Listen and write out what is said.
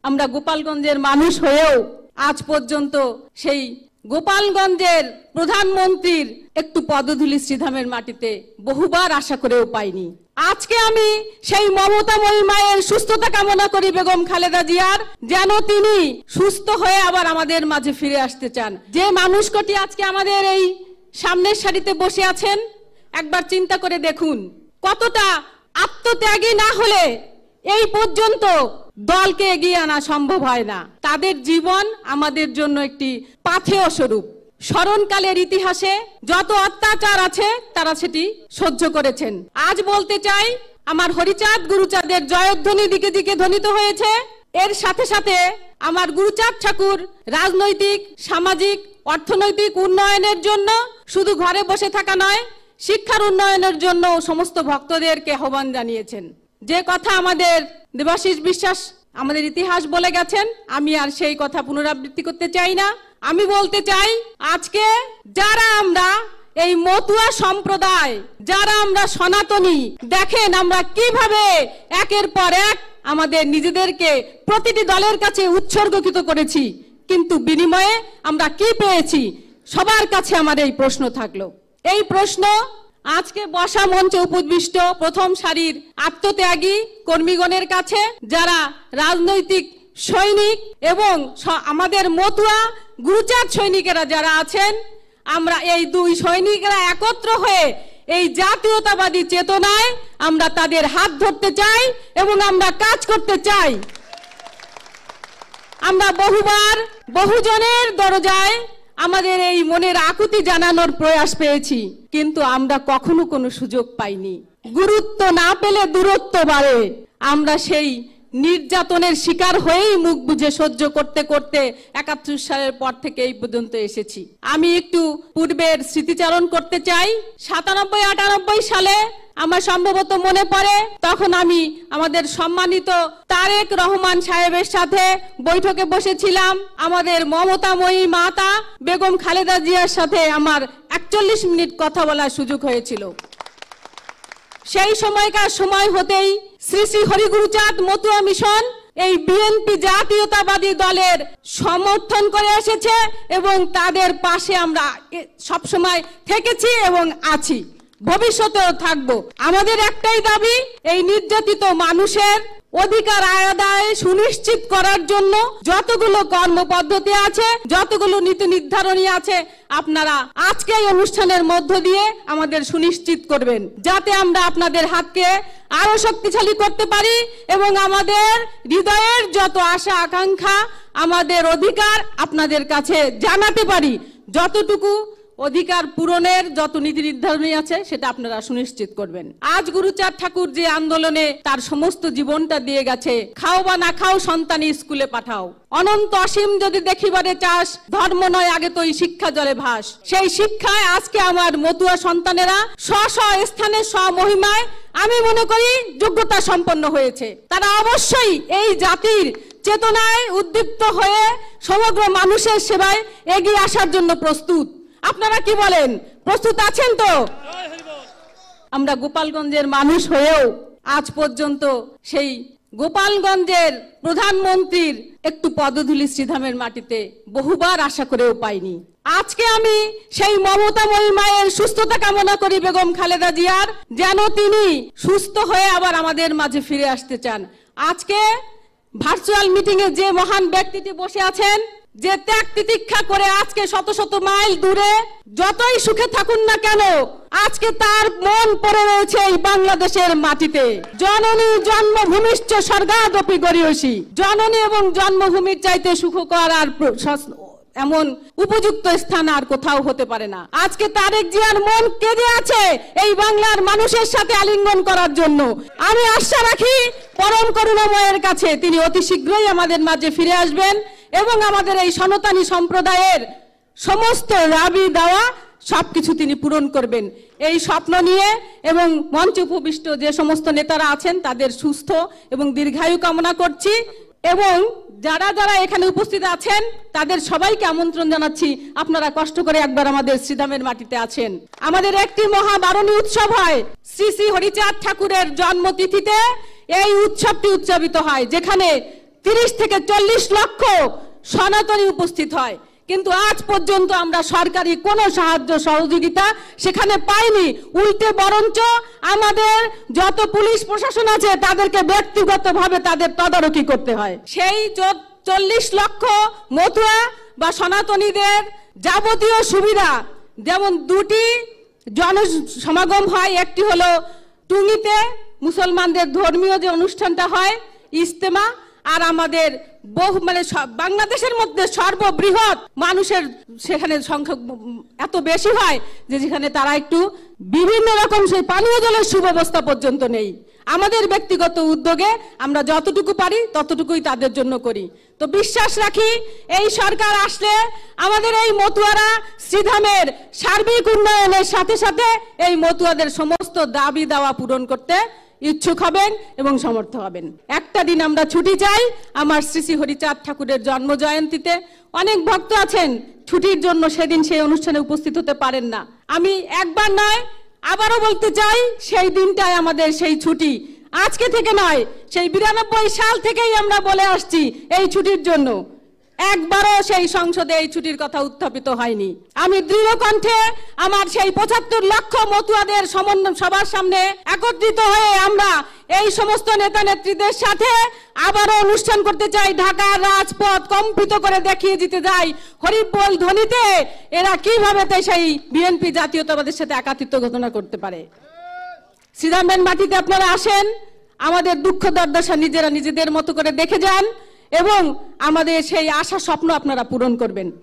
আমরা গোপালগঞ্জের মানুষ হয়েও আজ পর্যন্ত সেই গোপালগঞ্জের প্রধানমন্ত্রীর একটু পদধূলি শ্রীধামের মাটিতে বহুবার আশা করেও পাইনি। আজকে আমি সেই মমতাময়ী মায়ের সুস্থতা কামনা করি বেগম খালেদা জিয়ার, যেন তিনি সুস্থ হয়ে আবার আমাদের মাঝে ফিরে আসতে চান। যে মানুষ কোটি আজকে আমাদের এই সামনের সারিতে বসে আছেন, একবার চিন্তা করে দেখুন কতটা আত্মত্যাগী না হলে এই পর্যন্ত দলকে এগিয়ে আনা সম্ভব হয় না। তাদের জীবন আমাদের জন্য একটি পাথেয় স্বরূপ। স্মরণকালের ইতিহাসে যত অত্যাচার আছে তারা সেটি সহ্য করেছেন। আজ বলতে চাই, আমার হরিচাঁদ গুরুচাঁদের জয়ধ্বনি দিকে দিকে ধ্বনিত হয়েছে। এর সাথে সাথে আমার গুরুচাঁদ ঠাকুর রাজনৈতিক, সামাজিক, অর্থনৈতিক উন্নয়নের জন্য শুধু ঘরে বসে থাকা নয়, শিক্ষার উন্নয়নের জন্য সমস্ত ভক্তদেরকে আহ্বান জানিয়েছেন। যে কথা আমাদের দেবাশিস বিশ্বাস আমাদের ইতিহাস বলে গেছেন, আমি আর সেই কথা পুনরাবৃত্তি করতে চাই না। আমি বলতে চাই, আজকে যারা আমরা এই মতুয়া সম্প্রদায়, যারা আমরা সনাতনী, দেখেন আমরা কিভাবে একের পর এক আমাদের নিজেদেরকে প্রতিটি দলের কাছে উৎসর্গকৃত করেছি, কিন্তু বিনিময়ে আমরা কি পেয়েছি? সবার কাছে আমার এই প্রশ্ন থাকলো। এই প্রশ্ন আজকে বসা মঞ্চে উপবিষ্ট প্রথম সারির আত্মত্যাগী কর্মীগণের কাছে, যারা রাজনৈতিক সৈনিক এবং আমাদের মতুয়া গুরুচাঁদ সৈনিকেরা যারা আছেন, আমরা এই দুই সৈনিকরা একত্র হয়ে এই জাতীয়তাবাদী চেতনায় আমরা তাদের হাত ধরতে চাই এবং আমরা কাজ করতে চাই। আমরা বহুবার বহুজনের দরজায় আমাদের এই মনের আকুতি জানানোর প্রয়াস পেয়েছি, কিন্তু আমরা কখনো কোনো সুযোগ পাইনি। গুরুত্ব না পেলে দূরত্ব বাড়ে। আমরা সেই নির্যাতনের শিকার হয়েই মুখ বুজে সহ্য করতে করতে ৭১ সালের পর থেকে এই পর্যন্ত এসেছি। আমি একটু পূর্বের স্মৃতিচারণ করতে চাই। ৯৭-৯৮ সালে আমার সম্ভবত মনে পড়ে, তখন আমি আমাদের সম্মানিত তারেক রহমান সাহেবের সাথে বৈঠকে বসেছিলাম। আমাদের মমতাময়ী মাতা বেগম খালেদা জিয়ার সাথে আমার ৪১ মিনিট কথা বলার সুযোগ হয়েছিল। সেই সময়কার সময় হতেই শ্রী শ্রী হরিগুরুচাঁদ মতুয়া মিশন এই বিএনপি জাতীয়তাবাদী দলের সমর্থন করে এসেছে এবং তাদের পাশে আমরা সবসময় থেকেছি এবং আছি, ভবিষ্যতেও থাকবো। আমাদের একটাই দাবি, এই নির্যাতিত মানুষের অধিকার আদায় সুনিশ্চিত করার জন্য যতগুলো কর্মপদ্ধতি আছে, যতগুলো নীতি নির্ধারণী আছে, আপনারা আজকে এই অনুষ্ঠানের মধ্য দিয়ে আমাদের সুনিশ্চিত করবেন, যাতে আমরা আপনাদের হাতকে আরো শক্তিশালী করতে পারি এবং আমাদের হৃদয়ের যত আশা আকাঙ্ক্ষা, আমাদের অধিকার আপনাদের কাছে জানাতে পারি। যতটুকু অধিকার পূরণের যত নীতি নির্ধারণী আছে সেটা আপনারা সুনিশ্চিত করবেন। আজ গুরুচাঁদ ঠাকুর যে আন্দোলনে তার সমস্ত জীবনটা দিয়ে গেছে, খাও বা না খাও সন্তানি স্কুলে পাঠাও, অনন্ত অসীম যদি দেখিবারে চাস, ধর্ম নয় আগে তো শিক্ষা জলে ভাস। সেই শিক্ষায় আজকে আমার মতুয়া সন্তানেরা স্ব স্থানে স্বমহিমায় আমি মনে করি যোগ্যতা সম্পন্ন হয়েছে। তারা অবশ্যই এই জাতির চেতনায় উদ্দীপ্ত হয়ে সমগ্র মানুষের সেবায় এগিয়ে আসার জন্য প্রস্তুত। আপনারা কি বলেন, প্রস্তুত আছেন তো? আমরা গোপালগঞ্জের মানুষ হয়েও আজ পর্যন্ত সেই গোপালগঞ্জের প্রধানমন্ত্রীর একটু পদধূলি শ্রীধামের মাটিতে বহুবার আশা করেও পাইনি। আজকে আমি সেই মমতাময়ী মায়ের সুস্থতা কামনা করি বেগম খালেদা জিয়ার, যেন তিনি সুস্থ হয়ে আবার আমাদের মাঝে ফিরে আসতে চান। আজকে ভার্চুয়াল মিটিং এ যে মহান ব্যক্তিটি বসে আছেন, যে ত্যাগ তিতিক্ষা করে আজকে শত শত মাইল দূরে যতই সুখে থাকুন না কেন, আজকে তার মন পড়ে রয়েছে এই বাংলাদেশের মাটিতে। জননী জন্মভূমিশ্চ স্বর্গাদপি গরীয়সী। জননী এবং জন্মভূমির চাইতে সুখকর আর এমন উপযুক্ত স্থান আর কোথাও হতে পারে না। আজকে তারেক জিয়ার মন কেঁদে আছে এই বাংলার মানুষের সাথে আলিঙ্গন করার জন্য। আমি আশা রাখি পরম করুণাময়ের কাছে তিনি অতি শীঘ্রই আমাদের মাঝে ফিরে আসবেন এবং আমাদের এই সনাতনী সম্প্রদায়ের সমস্ত দাবি দাওয়া সবকিছু তিনি পূরণ করবেন। এই স্বপ্ন নিয়ে এবং মঞ্চে উপবিষ্ট যে সমস্ত নেতারা আছেন তাদের সুস্থ এবং দীর্ঘায়ু কামনা করছি এবং যারা যারা এখানে উপস্থিত আছেন তাদের সবাইকে আমন্ত্রণ জানাচ্ছি, আপনারা কষ্ট করে একবার আমাদের শ্রীধামের মাটিতে আছেন। আমাদের একটি মহাবারণী উৎসব হয় শ্রী শ্রী হরিচাঁদ ঠাকুরের জন্মতিথিতে। এই উৎসবটি উদযাপিত হয় যেখানে 30 থেকে 40 লক্ষ সনাতনী উপস্থিত হয়, কিন্তু আজ পর্যন্ত আমরা সরকারি কোনো সাহায্য সহযোগিতা সেখানে পাইনি। উল্টে বরঞ্চ আমাদের যত পুলিশ প্রশাসন আছে তাদেরকে ব্যক্তিগতভাবে তাদের তদারকি করতে হয়। সেই 40 লক্ষ মতুয়া বা সনাতনীদের যাবতীয় সুবিধা, যেমন 2টি জনসমাগম হয়, একটি হলো টুঙ্গিতে মুসলমানদের ধর্মীয় যে অনুষ্ঠানটা হয় ইজতেমা, আর আমাদের বহু মানে বাংলাদেশের মধ্যে সর্ববৃহৎ মানুষের সেখানে সংখ্যা এত বেশি হয় যে যেখানে তারা একটু বিভিন্ন রকম সেই পানীয় জলের সুব্যবস্থা পর্যন্ত নেই। আমাদের ব্যক্তিগত উদ্যোগে আমরা যতটুকু পারি ততটুকুই তাদের জন্য করি। তো বিশ্বাস রাখি এই সরকার আসলে আমাদের এই মতুয়ারা শ্রীধামের সার্বিক উন্নয়নের সাথে সাথে এই মতুয়াদের সমস্ত দাবি দাওয়া পূরণ করতে ইচ্ছুক হবেন এবং সমর্থ হবেন। একটা দিন আমরা ছুটি চাই, আমার শ্রী শ্রী হরিচাঁদ ঠাকুরের জন্ম জয়ন্তীতে। অনেক ভক্ত আছেন ছুটির জন্য সেদিন সেই অনুষ্ঠানে উপস্থিত হতে পারেন না। আমি একবার নয় আবারও বলতে চাই, সেই দিনটাই আমাদের সেই ছুটি, আজকে থেকে নয়, সেই 92 সাল থেকেই আমরা বলে আসছি এই ছুটির জন্য। একবারও সেই সংসদে এই ছুটির কথা উত্থাপিত হয়নি। আমি দৃঢ় কণ্ঠে আমার সেই 75 লক্ষ মতুয়াদের সবার সামনে একত্রিত হয়ে আমরা এই সমস্ত নেতা নেত্রীদের সাথে আবারও অনুষ্ঠান করতে চাই। ঢাকার রাজপথ কম্পিত করে দেখিয়ে দিতে যাই হরিবোল ধ্বনিতে এরা কিভাবে সেই বিএনপি জাতীয়তাবাদের সাথে একাত্মিত্ব ঘোষণা করতে পারে। শ্রীধামের মাটিতে আপনারা আসেন, আমাদের দুঃখ দুর্দশা নিজেরা নিজেদের মতো করে দেখে যান এবং আমাদের সেই আশা স্বপ্ন আপনারা পূরণ করবেন।